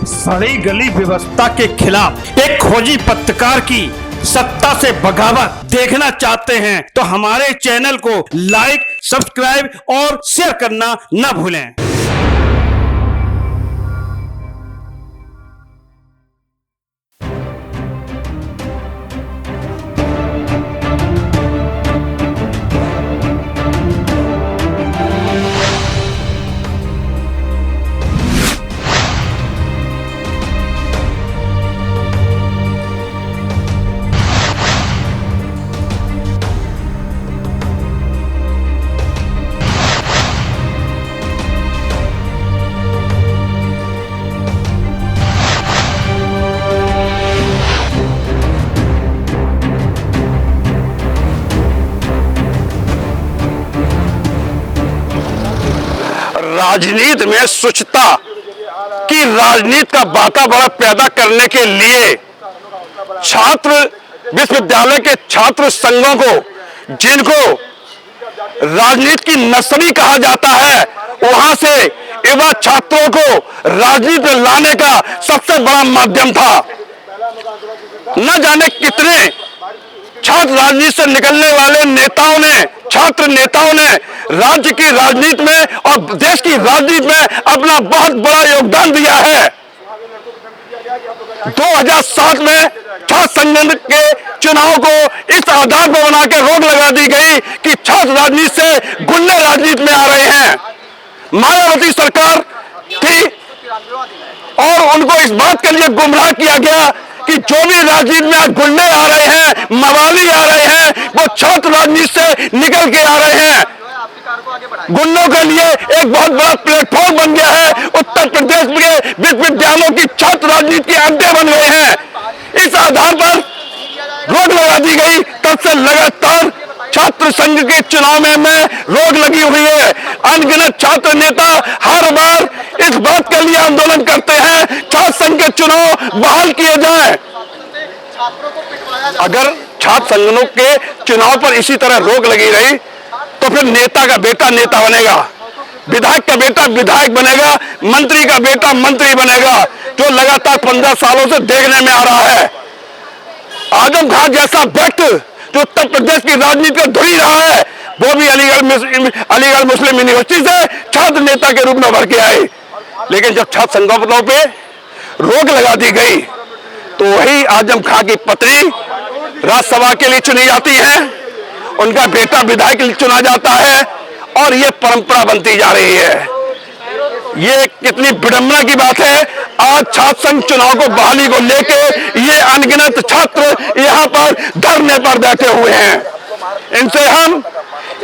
सड़ी गली व्यवस्था के खिलाफ एक खोजी पत्रकार की सत्ता से बगावत देखना चाहते हैं तो हमारे चैनल को लाइक, सब्सक्राइब और शेयर करना न भूलें। राजनीति में स्वच्छता की राजनीति का वातावरण पैदा करने के लिए छात्र विश्वविद्यालय के छात्र संघों को, जिनको राजनीति की नर्सरी कहा जाता है, वहां से युवा छात्रों को राजनीति में लाने का सबसे बड़ा माध्यम था। न जाने कितने छात्र राजनीति से निकलने वाले नेताओं ने, छात्र नेताओं ने राज्य की राजनीति में और देश की राजनीति में अपना बहुत बड़ा योगदान दिया है। 2007 में छात्र संगठन के चुनाव को इस आधार पर बना के रोक लगा दी गई कि छात्र राजनीति से गुंडे राजनीति में आ रहे हैं। मायावती सरकार थी और उनको इस बात के लिए गुमराह किया गया कि जो भी राजनीति में आज गुंडे आ रहे हैं, मवाली आ रहे हैं, वो छात्र राजनीति से निकल के आ रहे हैं। गुंडों के लिए एक बहुत बड़ा प्लेटफॉर्म बन गया है। उत्तर प्रदेश के विश्वविद्यालयों की छात्र राजनीति के अड्डे बन गए हैं। इस आधार पर रोक लगा दी गई। तब से लगातार छात्र संघ के चुनाव में रोक लगी हुई है। अनगिनत छात्र नेता हर बार इस बात के लिए आंदोलन करते हैं छात्र संघ के चुनाव बहाल किए जाए। अगर छात्र संगठनों के चुनाव पर इसी तरह रोक लगी रही तो फिर नेता का बेटा नेता बनेगा, विधायक का बेटा विधायक बनेगा, मंत्री का बेटा मंत्री बनेगा, जो लगातार 15 सालों से देखने में आ रहा है। आजम खान जैसा व्यक्ति जो उत्तर प्रदेश की राजनीति को धुरी रहा है, वो भी अलीगढ़ मुस्लिम यूनिवर्सिटी से छात्र नेता के रूप में भर के आए। लेकिन जब छात्र संगठनों पे रोक लगा दी गई तो वही आजम खान की पत्नी राज्यसभा के लिए चुनी जाती है, उनका बेटा विधायक के लिए चुना जाता है और ये परंपरा बनती जा रही है। ये कितनी विडंबना की बात है। आज छात्र संघ चुनाव को बहाली को लेके ये अनगिनत छात्र यहाँ पर धरने पर बैठे हुए हैं। इनसे हम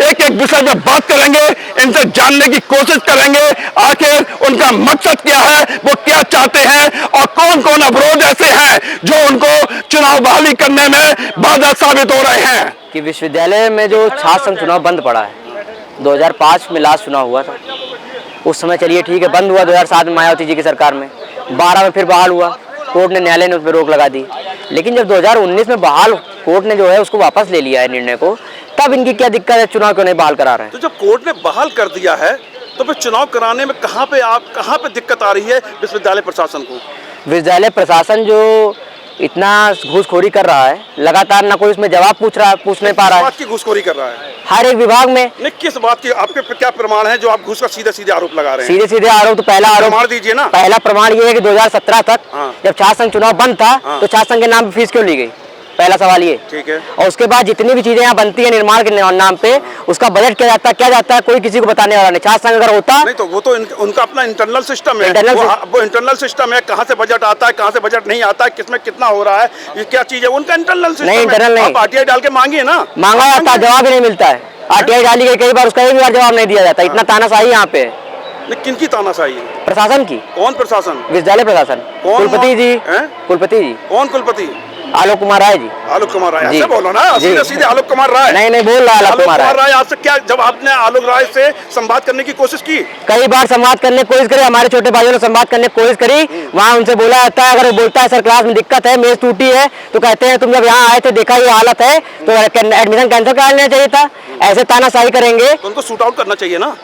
एक एक विषय में बात करेंगे, इनसे जानने की कोशिश करेंगे आखिर उनका मकसद क्या है, वो क्या चाहते हैं और कौन कौन अवरोध ऐसे हैं जो उनको चुनाव बहाली करने में बाधा साबित हो रहे हैं। कि विश्वविद्यालय में जो छात्र संघ चुनाव बंद पड़ा है, 2005 में लास्ट चुनाव हुआ था, उस समय चलिए ठीक है बंद हुआ। 2007 में मायावती जी की सरकार में, 12 में फिर बहाल हुआ, कोर्ट ने, न्यायालय ने उस पर रोक लगा दी। लेकिन जब 2019 में बहाल, कोर्ट ने जो है उसको वापस ले लिया है निर्णय को, तब इनकी क्या दिक्कत है, चुनाव क्यों नहीं बहाल करा रहे हैं? तो जब कोर्ट ने बहाल कर दिया है तो फिर चुनाव कराने में कहाँ पे दिक्कत आ रही है विश्वविद्यालय प्रशासन को? विश्वविद्यालय प्रशासन जो इतना घूसखोरी कर रहा है, लगातार ना कोई उसमें जवाब पूछ नहीं पा रहा है। बात की घूसखोरी कर रहा है हर एक विभाग में। नहीं, किस बात की? आपके क्या प्रमाण है जो आप घूस का सीधे आरोप लगा रहे हैं? सीधे आरोप तो पहला आरोप प्रमाण दीजिए ना। पहला प्रमाण ये है कि 2017 तक जब छात्र संघ चुनाव बंद था तो छात्र संघ के नाम पे फीस क्यों ली गई? पहला सवाल ये। ठीक है। और उसके बाद जितनी भी चीजें यहाँ बनती है निर्माण के नाम पे, उसका बजट क्या जाता है कोई किसी को बताने वाला नहीं। छात्र संघ अगर होता नहीं तो वो तो उनका अपना इंटरनल सिस्टम है। वो इंटरनल सिस्टम है, कहाँ से बजट आता है, कहाँ से बजट नहीं आता है, किसमें कितना हो रहा है, ये क्या चीज है, उनका इंटरनल सिस्टम है। इंटरनल नहीं, आप आरटीआई डाल के मांगिए ना। मांगा जाता है, जवाब ही नहीं मिलता है। आरटीआई डाली गई कई बार, उसका एक बार जवाब नहीं दिया जाता। इतना तानाशाही यहाँ पे। किनकी तानाशाही है? प्रशासन की। कौन प्रशासन? विश्वविद्यालय प्रशासन। कुलपति जी। कुलपति जी। कौन कुलपति? आलोक कुमार राय जी। आलोक कुमार राय, ऐसे बोलो ना, सीधे आलोक कुमार राय। नहीं बोल रहा आलोक कुमार राय। आपसे क्या, जब आपने आलोक राय से संवाद करने की कोशिश की? कई बार संवाद करने की कोशिश करी, हमारे छोटे भाइयों ने संवाद करने की कोशिश करी। वहाँ उनसे बोला जाता है, अगर वो बोलता है सर क्लास में दिक्कत है, मेज टूटी है, तो कहते हैं तुम जब यहाँ आए थे देखा ये हालत है तो एडमिशन कैंसिल करा लेना चाहिए था। ऐसे तानाशाही करेंगे तो उनको शूट आउट करना चाहिए ना।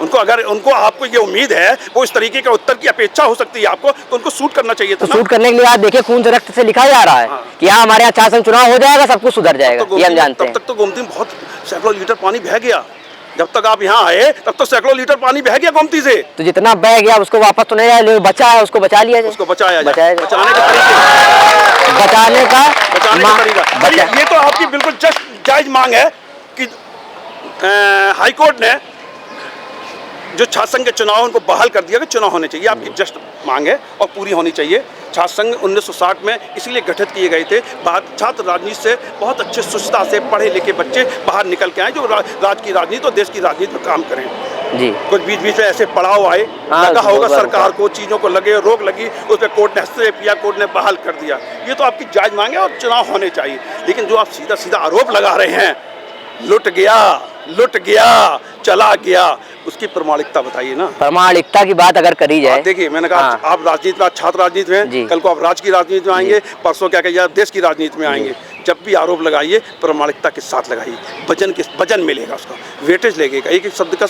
उनको अगर उनको आपको ये उम्मीद है, वो इस तरीके का उत्तर की अपेक्षा हो सकती है आपको, तो उनको सूट करना चाहिए था तो ना। सूट करने के लिए आज देखिए खून से रक्त से लिखा जा रहा है कि हाँ हमारे यहाँ 4 संघ चुनाव हो जाएगा, सब कुछ सुधर जाएगा, ये हम जानते हैं। तब तक तो गोमती में बहुत सैकड़ों लीटर पानी बह गया। जब तक आप यहाँ आए तब तो सैकड़ों लीटर पानी बह गया गोमती से। तो जितना बह गया उसको वापस तो नहीं आया, बचा है उसको बचा लिया जाए। उसको बचाया जाए। बचाया बचाने का तरीका बचाने का ये तो आपकी बिल्कुल जस्ट जायज मांग है कि हाई कोर्ट ने जो छात्र संघ के चुनाव उनको बहाल कर दिया कि चुनाव होने चाहिए, आपकी जस्ट मांग है और पूरी होनी चाहिए। छात्र संघ 1960 में इसीलिए गठित किए गए थे, छात्र राजनीति से बहुत अच्छे सुचता से पढ़े लिखे बच्चे बाहर निकल के आए जो राज्य की राजनीति और देश की राजनीति में काम करें जी। कुछ बीच बीच में ऐसे पड़ाव आए, लगा होगा सरकार को, चीज़ों को लगे, रोक लगी, उस पर कोर्ट ने हस्तक्षेप किया, कोर्ट ने बहाल कर दिया। ये तो आपकी जायज मांग है और चुनाव होने चाहिए। लेकिन जो आप सीधा सीधा आरोप लगा रहे हैं, लुट गया, चला गया, उसकी प्रामाणिकता बताइए ना। प्रामाणिकता की बात अगर करी जाए, देखिए मैंने कहा आप राजनीति में, छात्र राजनीति में, कल को आप राज्य की राजनीति में आएंगे, परसों क्या कहिए देश की राजनीति में आएंगे। जब भी आरोप लगाइए प्रामाणिकता के साथ लगाइए, वजन मिलेगा, उसका वेटेज लगेगा, एक एक शब्द का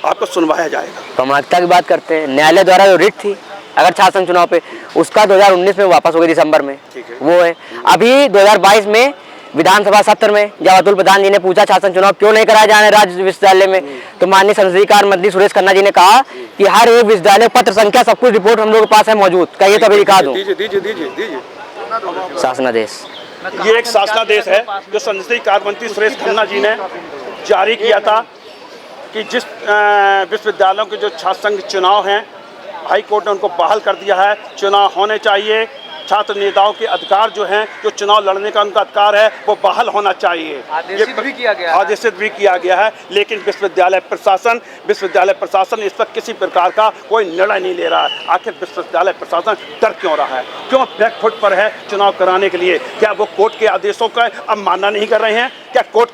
आपको सुनवाया जाएगा। प्रामाणिकता की बात करते हैं, न्यायालय द्वारा जो रिट थी अगर छात्र संघ चुनाव पे, उसका 2019 में वापस हो गई दिसंबर में, वो है। अभी 2022 में विधानसभा सत्र में जब अतुल प्रधान जी ने पूछा छात्र संघ चुनाव क्यों नहीं कराया जा रहा है राज्य विश्वविद्यालय में, तो माननीय संसदीय कार्य मंत्री सुरेश खन्ना जी ने कहा कि हर एक विश्वविद्यालय पत्र संख्या सब कुछ रिपोर्ट हम लोगों के पास है मौजूद, कहिए तो अभी दिखा दूं। दीजिए शासनादेश, ये एक शासनादेश है जो संसदीय कार्य मंत्री सुरेश खन्ना जी ने जारी किया था कि जिस विश्वविद्यालयों के जो छात्र संघ चुनाव हैं, हाई कोर्ट ने उनको बहाल कर दिया है, चुनाव होने चाहिए। छात्र नेताओं के अधिकार जो हैं, जो चुनाव लड़ने का उनका अधिकार है, वो बहाल होना चाहिए। आदेशित भी किया गया है, लेकिन विश्वविद्यालय प्रशासन इस पर किसी प्रकार का कोई निर्णय नहीं ले रहा है। आखिर विश्वविद्यालय प्रशासन डर क्यों रहा है, क्यों बैकफुट पर है चुनाव कराने के लिए? क्या वो कोर्ट के आदेशों का अवमानना नहीं कर रहे हैं? क्या कोर्ट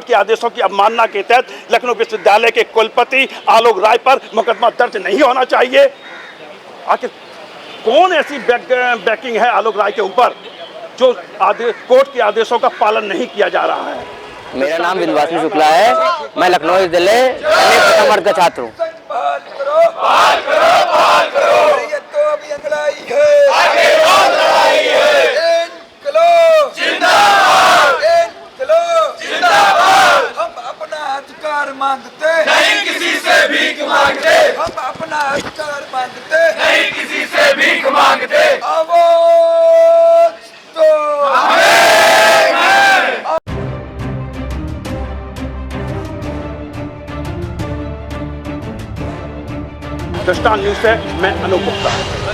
के आदेशों की अवमानना के तहत लखनऊ विश्वविद्यालय के कुलपति आलोक राय पर मुकदमा दर्ज नहीं होना चाहिए? आखिर कौन ऐसी बैकिंग है आलोक राय के ऊपर जो कोर्ट के आदेशों का पालन नहीं किया जा रहा है? मेरा नाम विंध्यवासिनी शुक्ला है, मैं लखनऊ विश्वविद्यालय प्रथम वर्ग का छात्र हूँ। मांगते नहीं किसी से भीख मांगते, हम अपना अधिकार मांगते नहीं किसी से भीख मांगते। आवाज तो दृष्टांत न्यूज़ से मैं अनूप गुप्ता।